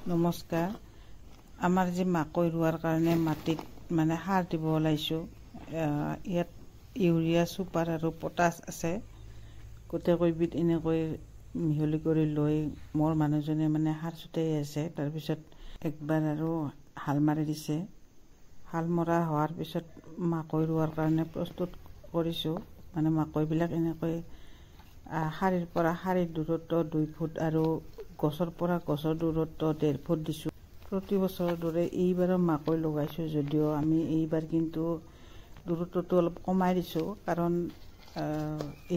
নমস্কাৰ। আমাৰ যে মাকৈ ৰোৱাৰ কাৰণে মাটিত মানে সাৰ দিব ওলাইছোঁ। ইয়াত ইউৰিয়া, ছুপাৰ আৰু পটাছ আছে। গোটেইবিধ এনেকৈ মিহলি কৰি লৈ মোৰ মানুহজনে মানে সাৰ ছটিয়াই আছে। তাৰপিছত একবাৰ আৰু হাল মাৰি দিছে। হাল মৰা হোৱাৰ পিছত মাকৈ ৰোৱাৰ কাৰণে প্ৰস্তুত কৰিছোঁ। মানে মাকৈবিলাক এনেকৈ শাৰীৰ পৰা শাৰীৰ দূৰত্ব 2 ফুট আৰু গছৰ পৰা গছৰ দূৰত্ব 1.5 ফুট দিছোঁ। প্ৰতি বছৰৰ দৰে এইবাৰো মাকৈ লগাইছোঁ, যদিও আমি এইবাৰ কিন্তু দূৰত্বটো অলপ কমাই দিছোঁ। কাৰণ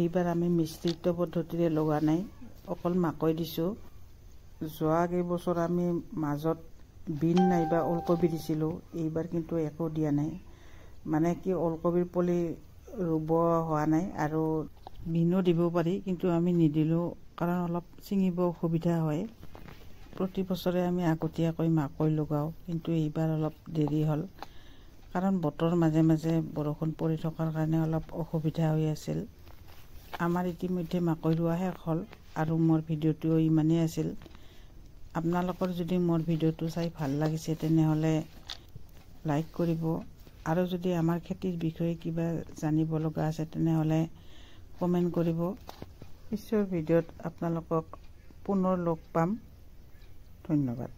এইবাৰ আমি মিশ্ৰিত পদ্ধতিৰে লগা নাই, অকল মাকৈ দিছোঁ। যোৱা কেইবছৰ আমি মাজত বিন নাইবা ওলকবি দিছিলোঁ, এইবাৰ কিন্তু একো দিয়া নাই। মানে কি, ওলকবিৰ পুলি ৰুব হোৱা নাই আৰু বিনো দিব পাৰি, কিন্তু আমি নিদিলোঁ কাৰণ অলপ ছিঙিব অসুবিধা হয়। প্ৰতি বছৰে আমি আগতীয়াকৈ মাকৈ লগাওঁ, কিন্তু এইবাৰ অলপ দেৰি হ'ল কাৰণ বতৰ মাজে মাজে বৰষুণ পৰি থকাৰ কাৰণে অলপ অসুবিধা হৈ আছিল। আমাৰ ইতিমধ্যে মাকৈ ৰোৱা শেষ হ'ল আৰু মোৰ ভিডিঅ'টো ইমানেই আছিল। আপোনালোকৰ যদি মোৰ ভিডিঅ'টো চাই ভাল লাগিছে তেনেহ'লে লাইক কৰিব, আৰু যদি আমাৰ খেতিৰ বিষয়ে কিবা জানিব লগা আছে তেনেহ'লে কমেণ্ট কৰিব। পিছৰ ভিডিঅ'ত আপোনালোকক পুনৰ লগ পাম। ধন্যবাদ।